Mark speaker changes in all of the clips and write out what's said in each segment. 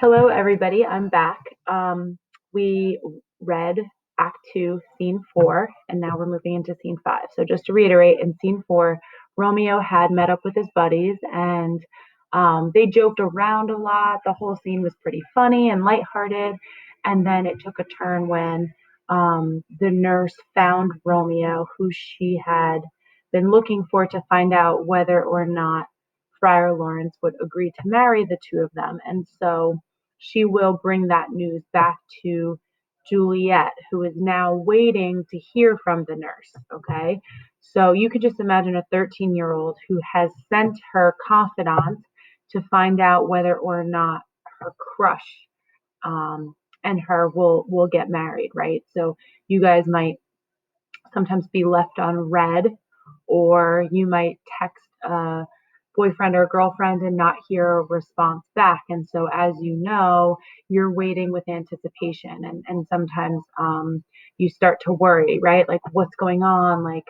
Speaker 1: Hello, everybody. I'm back. We read Act 2, Scene 4, and now we're moving into Scene 5. So, just to reiterate, in Scene 4, Romeo had met up with his buddies and they joked around a lot. The whole scene was pretty funny and lighthearted. And then it took a turn when the nurse found Romeo, who she had been looking for to find out whether or not Friar Lawrence would agree to marry the two of them. And so she will bring that news back to Juliet, who is now waiting to hear from the nurse. Okay. So you could just imagine a 13-year-old who has sent her confidant to find out whether or not her crush and her will get married, right? So you guys might sometimes be left on red, or you might text a boyfriend or girlfriend and not hear a response back. And so, as you know, you're waiting with anticipation, and sometimes you start to worry, right? Like, what's going on? Like,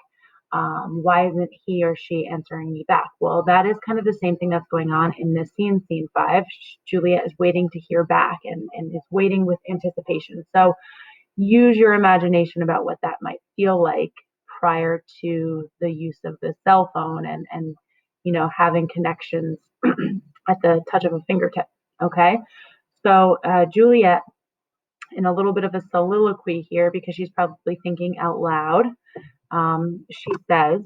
Speaker 1: why isn't he or she answering me back? Well, that is kind of the same thing that's going on in this scene, scene 5. Juliet is waiting to hear back and is waiting with anticipation. So, use your imagination about what that might feel like prior to the use of the cell phone and having connections at the touch of a fingertip. Okay, so Juliet, in a little bit of a soliloquy here, because she's probably thinking out loud, she says,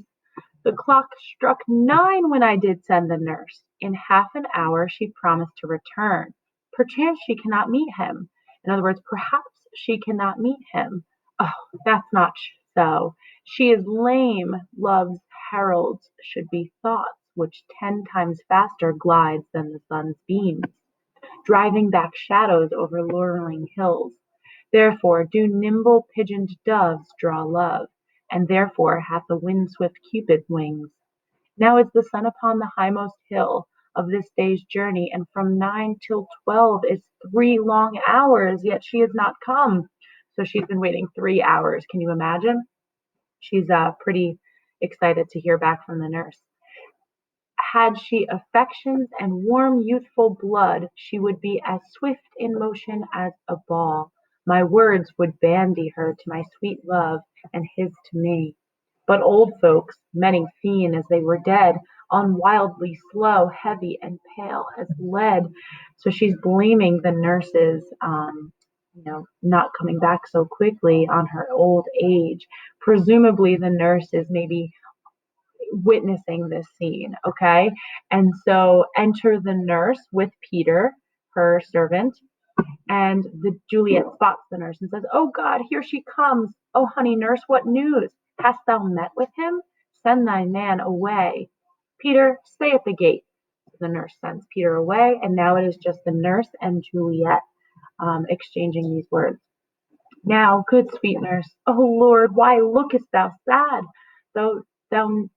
Speaker 1: the clock struck 9 when I did send the nurse. In half an hour she promised to return. Perchance she cannot meet him. In other words, perhaps she cannot meet him. Oh, that's not so. She is lame. Love's heralds should be thoughts which 10 times faster glides than the sun's beams, driving back shadows over luring hills. Therefore do nimble pigeoned doves draw love, and therefore hath the wind-swift Cupid's wings. Now is the sun upon the highmost hill of this day's journey, and from 9 till 12 is 3 long hours, yet she is not come. So she's been waiting 3 hours. Can you imagine? She's pretty excited to hear back from the nurse. Had she affections and warm youthful blood, she would be as swift in motion as a ball. My words would bandy her to my sweet love, and his to me. But old folks, many fiend as they were dead, on wildly slow, heavy, and pale as lead. So she's blaming the nurses, not coming back so quickly on her old age. Presumably the nurses maybe witnessing this scene, okay? And so enter the nurse with Peter, her servant, and the Juliet spots the nurse and says, "Oh God, here she comes. Oh honey nurse, what news? Hast thou met with him? Send thy man away. Peter, stay at the gate." The nurse sends Peter away, and now it is just the nurse and Juliet exchanging these words. Now, good sweet nurse, O Lord, why lookest thou sad? Though thou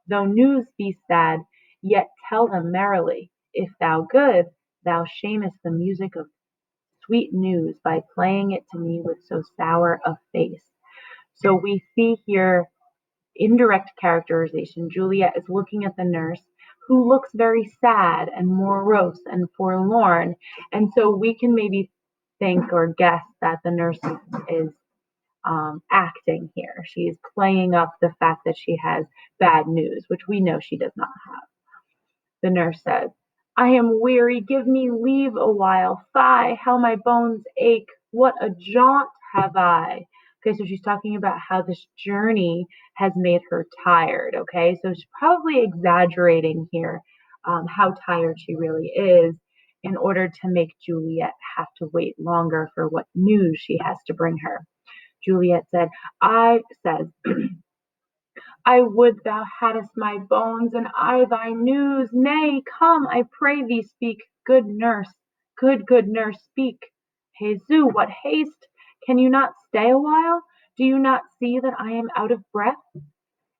Speaker 1: Though news be sad, yet tell them merrily. If thou good, thou shamest the music of sweet news by playing it to me with so sour a face. So we see here indirect characterization. Juliet is looking at the nurse, who looks very sad and morose and forlorn. And so we can maybe think or guess that the nurse is acting here. She is playing up the fact that she has bad news, which we know she does not have. The nurse says, I am weary, give me leave a while. Fie, how my bones ache, what a jaunt have I. Okay, so she's talking about how this journey has made her tired, okay? So she's probably exaggerating here how tired she really is in order to make Juliet have to wait longer for what news she has to bring her. Juliet said, I would thou hadst my bones, and I thy news. Nay, come, I pray thee, speak, good nurse, good nurse, speak. Jesu, what haste! Can you not stay a while? Do you not see that I am out of breath?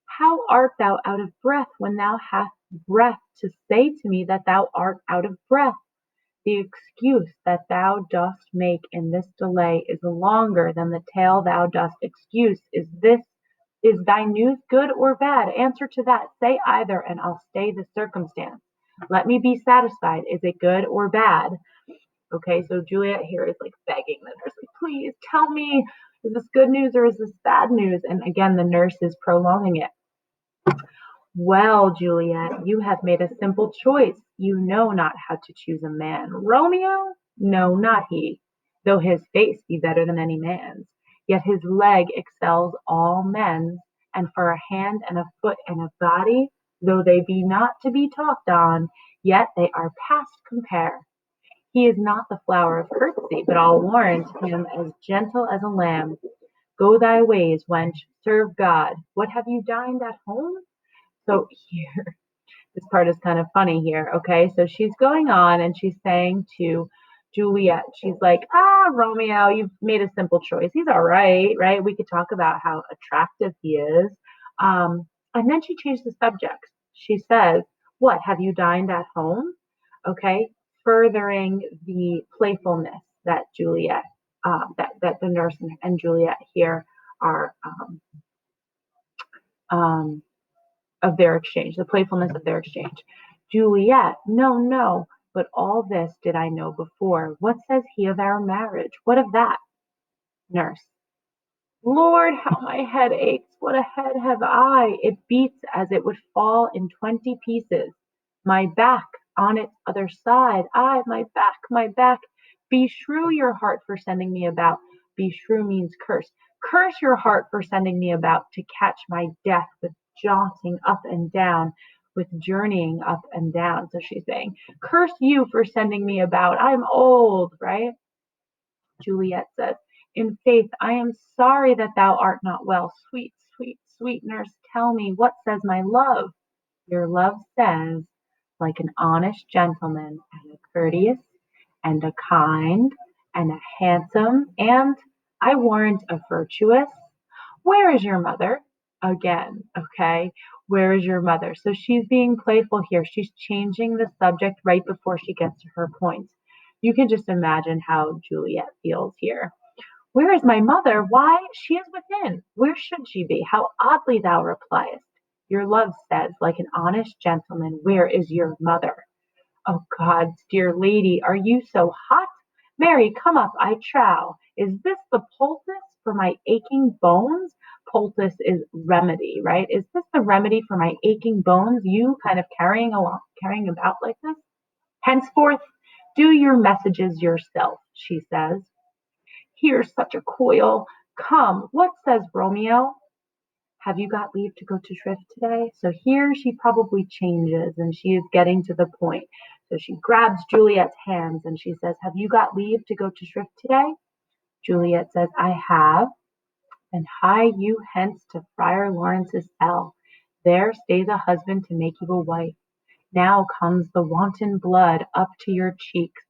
Speaker 1: How art thou out of breath when thou hast breath to say to me that thou art out of breath? The excuse that thou dost make in this delay is longer than the tale thou dost excuse. Is thy news good or bad? Answer to that. Say either, and I'll stay the circumstance. Let me be satisfied. Is it good or bad? Okay, so Juliet here is like begging the nurse, like, please tell me, is this good news or is this bad news? And again, the nurse is prolonging it. Well, Juliet, you have made a simple choice. You know not how to choose a man. Romeo? No, not he, though his face be better than any man's. Yet his leg excels all men's, and for a hand and a foot and a body, though they be not to be talked on, yet they are past compare. He is not the flower of courtesy, but I'll warrant him as gentle as a lamb. Go thy ways, wench, serve God. What have you dined at home? So here, this part is kind of funny here. Okay, so she's going on and she's saying to Juliet, she's like, Romeo, you've made a simple choice. He's all right, right? We could talk about how attractive he is. And then she changed the subject. She says, what, have you dined at home? Okay, furthering the playfulness that Juliet, that the nurse and Juliet here are um, of their exchange, the playfulness of their exchange. Juliet, no, no, but all this did I know before. What says he of our marriage? What of that? Nurse, Lord, how my head aches. What a head have I. It beats as it would fall in 20 pieces. My back on its other side. Ay, my back, my back. Beshrew your heart for sending me about. Beshrew means curse. Curse your heart for sending me about to catch my death with jaunting up and down, with journeying up and down. So she's saying, curse you for sending me about. I'm old, right? Juliet says, in faith, I am sorry that thou art not well. Sweet, sweet, sweet nurse, tell me, what says my love? Your love says, like an honest gentleman, and a courteous, and a kind, and a handsome, and, I warrant, a virtuous. Where is your mother? Again, okay? Where is your mother? So she's being playful here. She's changing the subject right before she gets to her point. You can just imagine how Juliet feels here. Where is my mother? Why, she is within. Where should she be? How oddly thou repliest. Your love says, like an honest gentleman, where is your mother? Oh God's dear lady, are you so hot? Mary, come up, I trow. Is this the poultice for my aching bones? Poultice is remedy, right? Is this the remedy for my aching bones? You kind of carrying about like this? Henceforth, do your messages yourself, she says. Here's such a coil. Come, what says Romeo? Have you got leave to go to shrift today? So here she probably changes and she is getting to the point. So she grabs Juliet's hands and she says, have you got leave to go to shrift today? Juliet says, I have. And hie you hence to Friar Lawrence's cell. There stays a husband to make you a wife. Now comes the wanton blood up to your cheeks.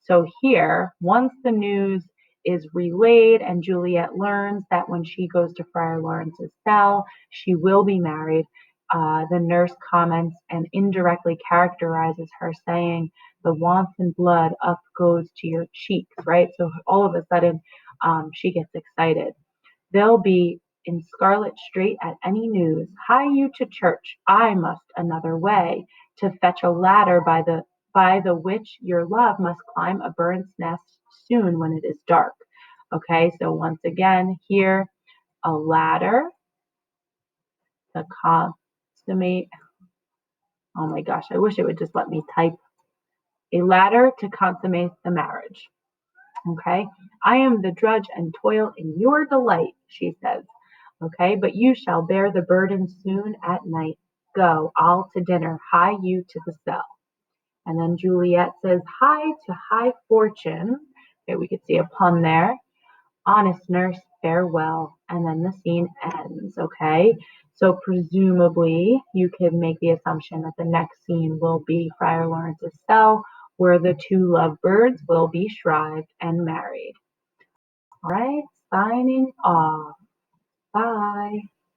Speaker 1: So here, once the news is relayed and Juliet learns that when she goes to Friar Lawrence's cell, she will be married, the nurse comments and indirectly characterizes her saying, the wanton blood up goes to your cheeks, right? So all of a sudden, she gets excited. They'll be in scarlet strait at any news. Hie you to church. I must another way to fetch a ladder by the which your love must climb a bird's nest soon when it is dark. Okay, so once again, here, a ladder to consummate. Oh my gosh, I wish it would just let me type. A ladder to consummate the marriage. Okay, I am the drudge and toil in your delight, she says. Okay, but you shall bear the burden soon at night. Go, I'll to dinner, hie you to the cell. And then Juliet says, hie to high fortune. Okay, we could see a pun there. Honest nurse, farewell. And then the scene ends, okay? So presumably you could make the assumption that the next scene will be Friar Lawrence's cell, where the two lovebirds will be shrived and married. All right, signing off. Bye.